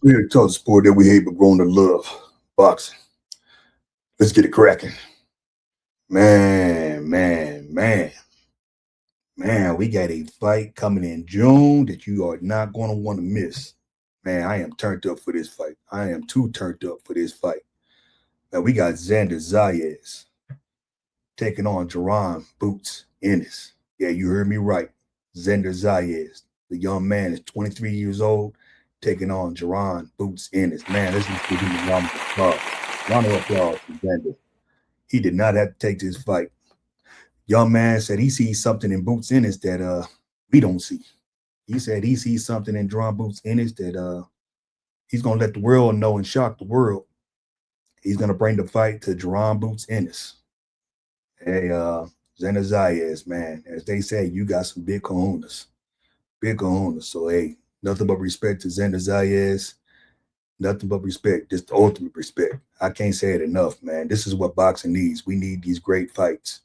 We're here to talk the sport that we hate but grown to love, boxing. Let's get it cracking. Man, we got a fight coming in June that you are not going to want to miss. Man, I am turned up for this fight. I am too turned up for this fight. Now, we got Zayas taking on Jerron Boots Ennis. Yeah, you heard me right. Zayas. The young man is 23 years old, taking on Jerron Boots Ennis. Man, this is give him a round of applause. Round of applause for Xander. He did not have to take this fight. Young man said he sees something in Boots Ennis that we don't see. He said he sees something in Jerron Boots Ennis that he's gonna let the world know and shock the world. He's gonna bring the fight to Jerron Boots Ennis. Hey, Xander Zayas, man, as they say, you got some big kahunas. Big kahunas. So hey, nothing but respect to Xander Zayas. Nothing but respect, just the ultimate respect. I can't say it enough, man. This is what boxing needs. We need these great fights.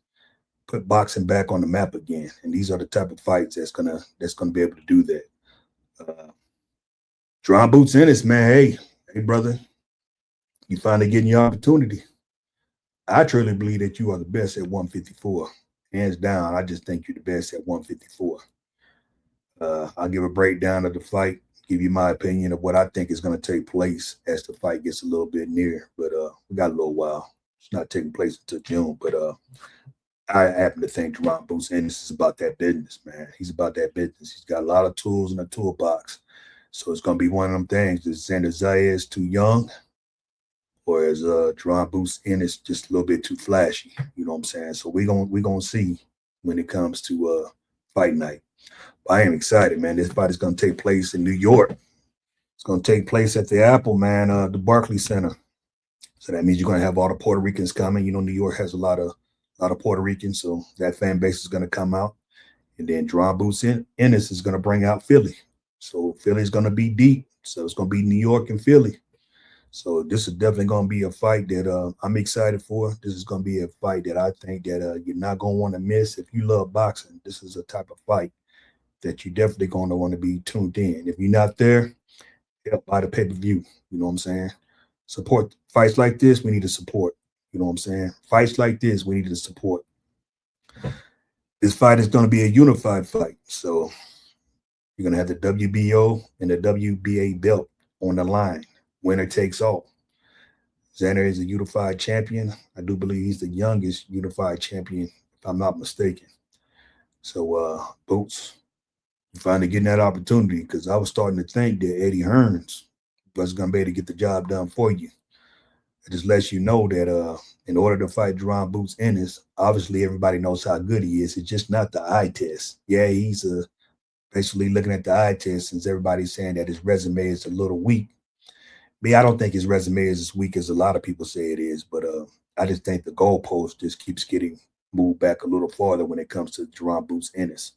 Put boxing back on the map again, and these are the type of fights that's gonna be able to do that. Jerron Boots Ennis, man. Hey, brother, you finally getting your opportunity. I truly believe that you are the best at 154, hands down. I just think you're the best at 154. I'll give a breakdown of the fight, give you my opinion of what I think is going to take place as the fight gets a little bit near. But we got a little while. It's not taking place until June. But I happen to think Jerron Boots Ennis is about that business, man. He's about that business. He's got a lot of tools in the toolbox. So it's going to be one of them things. Is Xander Zayas too young? Or is Jerron Boots Ennis just a little bit too flashy? You know what I'm saying? So we're gonna see when it comes to fight night. I am excited, man. This fight is going to take place in New York. It's going to take place at the Apple, man, the Barclays Center. So that means you're going to have all the Puerto Ricans coming. You know, New York has a lot of Puerto Ricans, so that fan base is going to come out. And then Jerron Boots Ennis is going to bring out Philly. So Philly's going to be deep. So it's going to be New York and Philly. So this is definitely going to be a fight that I'm excited for. This is going to be a fight that I think that you're not going to want to miss. If you love boxing, this is a type of fight that you're definitely going to want to be tuned in. If you're not there, help buy the pay-per-view. You know what I'm saying? Support fights like this, we need to support. You know what I'm saying? Fights like this, we need to support. This fight is going to be a unified fight. So you're going to have the WBO and the WBA belt on the line. Winner takes all. Xander is a unified champion. I do believe he's the youngest unified champion, if I'm not mistaken. So Boots, finally getting that opportunity, because I was starting to think that Eddie Hearns was going to be able to get the job done for you. It just lets you know that in order to fight Jerron Boots Ennis, obviously everybody knows how good he is. It's just not the eye test. Yeah, he's basically looking at the eye test, since everybody's saying that his resume is a little weak. Me, I don't think his resume is as weak as a lot of people say it is, but I just think the goalpost just keeps getting moved back a little farther when it comes to Jerron Boots Ennis,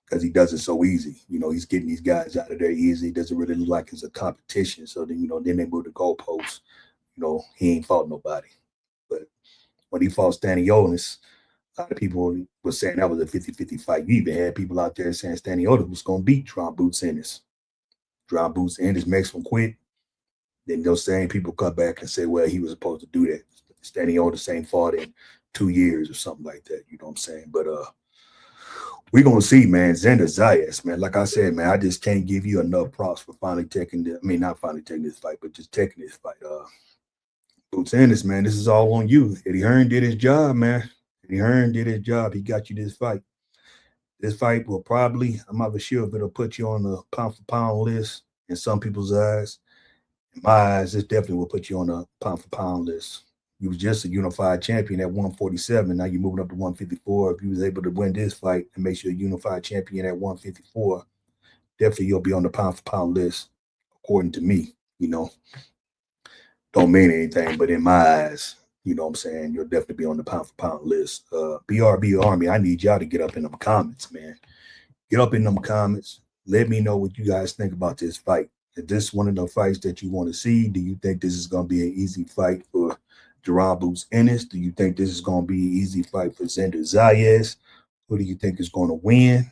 because he does it so easy. You know, he's getting these guys out of there easy. It doesn't really look like it's a competition. So then, then they move the goalposts. He ain't fought nobody. But when he fought Stanionis, a lot of people were saying that was a 50-50 fight. You even had people out there saying Stanionis was going to beat Jerron Boots Ennis. Jerron Boots Ennis makes him quit. Then those same people come back and say, well, he was supposed to do that. Stanionis ain't fought in 2 years or something like that. You know what I'm saying? But we're going to see, man. Xander Zayas, man. Like I said, man, I just can't give you enough props for finally taking not finally taking this fight, but just taking this fight. Boots Ennis, man, this is all on you. Eddie Hearn did his job, man. Eddie Hearn did his job. He got you this fight. This fight will probably, I'm not sure if it'll put you on the pound-for-pound list in some people's eyes. In my eyes, this definitely will put you on the pound-for-pound list. You was just a unified champion at 147. Now you're moving up to 154. If you was able to win this fight and make sure you're a unified champion at 154, definitely you'll be on the pound-for-pound list, according to me. Don't mean anything, but in my eyes, you know what I'm saying, you'll definitely be on the pound-for-pound list. BRB Army, I need y'all to get up in them comments, man. Get up in them comments. Let me know what you guys think about this fight. Is this one of the fights that you want to see? Do you think this is going to be an easy fight for Jerron Boots Ennis? Do you think this is going to be an easy fight for Xander Zayas? Who do you think is going to win?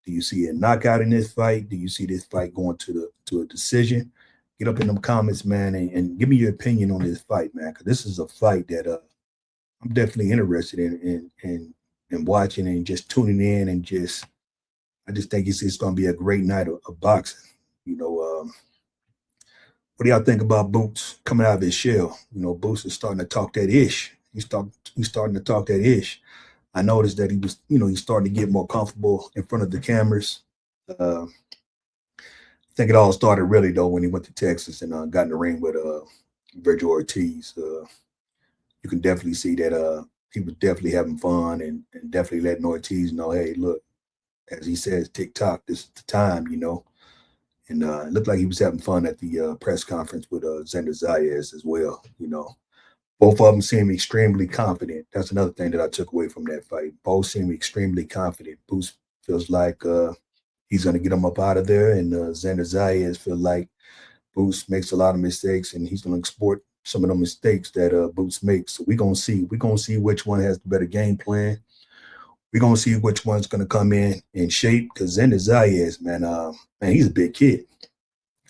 Do you see a knockout in this fight? Do you see this fight going to a decision? Get up in them comments, man, and give me your opinion on this fight, man. Because this is a fight that I'm definitely interested in watching and just tuning in and just I just think it's going to be a great night of boxing. You know, what do y'all think about Boots coming out of his shell? You know, Boots is starting to talk that ish. He's starting to talk that ish. I noticed that he was, he's starting to get more comfortable in front of the cameras. I think it all started really though when he went to Texas and got in the ring with Virgil Ortiz. You can definitely see that he was definitely having fun and definitely letting Ortiz know, hey, look, as he says, TikTok, this is the time, And it looked like he was having fun at the press conference with Zayas as well. Both of them seem extremely confident. That's another thing that I took away from that fight. Both seem extremely confident. Boots feels like he's going to get him up out of there, and Zayas feel like Boots makes a lot of mistakes, and he's going to export some of the mistakes that Boots makes. So we're going to see. We're going to see which one has the better game plan. We're going to see which one's going to come in shape, because Zayas, man, he's a big kid.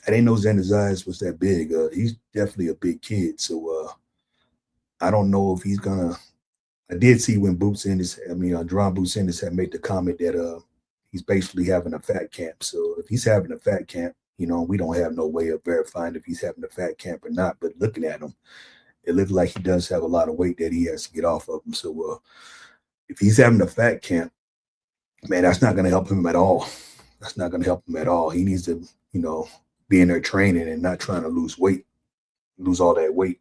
I didn't know Zayas was that big. He's definitely a big kid. So I don't know if he's going to – I did see when Dron Boots Ennis had made the comment that he's basically having a fat camp. So if he's having a fat camp, we don't have no way of verifying if he's having a fat camp or not. But looking at him, it looks like he does have a lot of weight that he has to get off of him. So if he's having a fat camp, man, that's not going to help him at all. That's not going to help him at all. He needs to, be in there training and not trying to lose all that weight.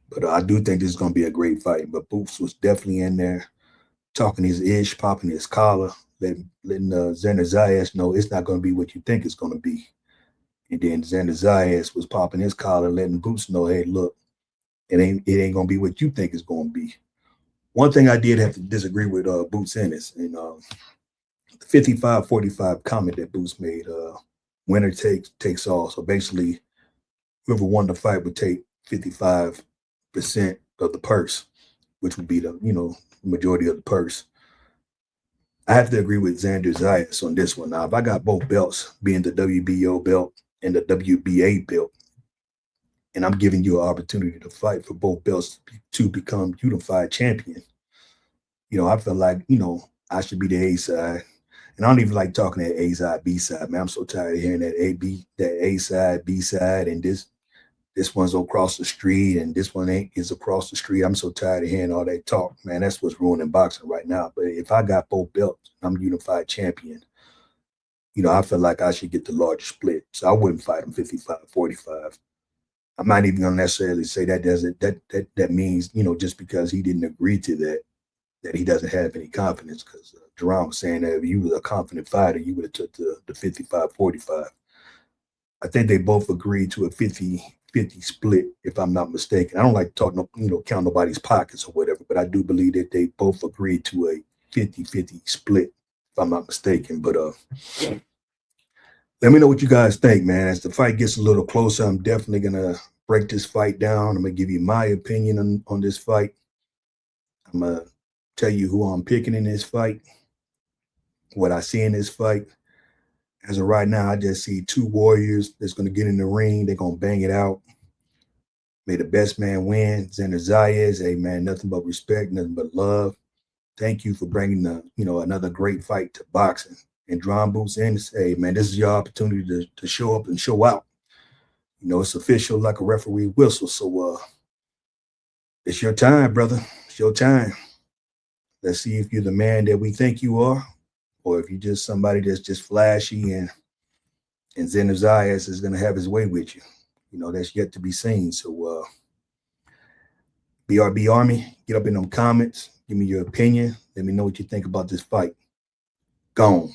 But I do think this is going to be a great fight. But Boots was definitely in there talking his ish, popping his collar, letting Zayas know it's not going to be what you think it's going to be. And then Zayas was popping his collar, letting Boots know, hey, look, it ain't going to be what you think it's going to be. One thing I did have to disagree with Boots Ennis, and the 55-45 comment that Boots made, winner takes all. So basically, whoever won the fight would take 55% of the purse, which would be the majority of the purse. I have to agree with Zayas on this one. Now, if I got both belts, being the WBO belt and the WBA belt, and I'm giving you an opportunity to fight for both belts to become unified champion, I feel like, I should be the A side. And I don't even like talking that A side, B side, man. I'm so tired of hearing that A side, B side, and this one's across the street and this one is across the street. I'm so tired of hearing all that talk, man. That's what's ruining boxing right now. But if I got both belts, I'm unified champion. I feel like I should get the larger split. So I wouldn't fight him 55-45. I'm not even gonna necessarily say that means, just because he didn't agree to that he doesn't have any confidence. Because Jerome was saying that if you were a confident fighter, you would have took the 55-45. I think they both agreed to a 50-50 split, if I'm not mistaken. I don't like to talk, count nobody's pockets or whatever, but I do believe that they both agreed to a 50-50 split, if I'm not mistaken. But let me know what you guys think, man. As the fight gets a little closer, I'm definitely going to break this fight down. I'm going to give you my opinion on this fight. I'm going to tell you who I'm picking in this fight, what I see in this fight. As of right now, I just see two warriors that's going to get in the ring. They're going to bang it out. May the best man win. Zayas, hey, man, nothing but respect, nothing but love. Thank you for bringing another great fight to boxing. And Dron Boots Ennis, hey, man, this is your opportunity to show up and show out. It's official like a referee whistle. So it's your time, brother. It's your time. Let's see if you're the man that we think you are, or if you're just somebody that's just flashy and Zayas is going to have his way with you. That's yet to be seen. So BRB Army, get up in them comments. Give me your opinion. Let me know what you think about this fight. Gone.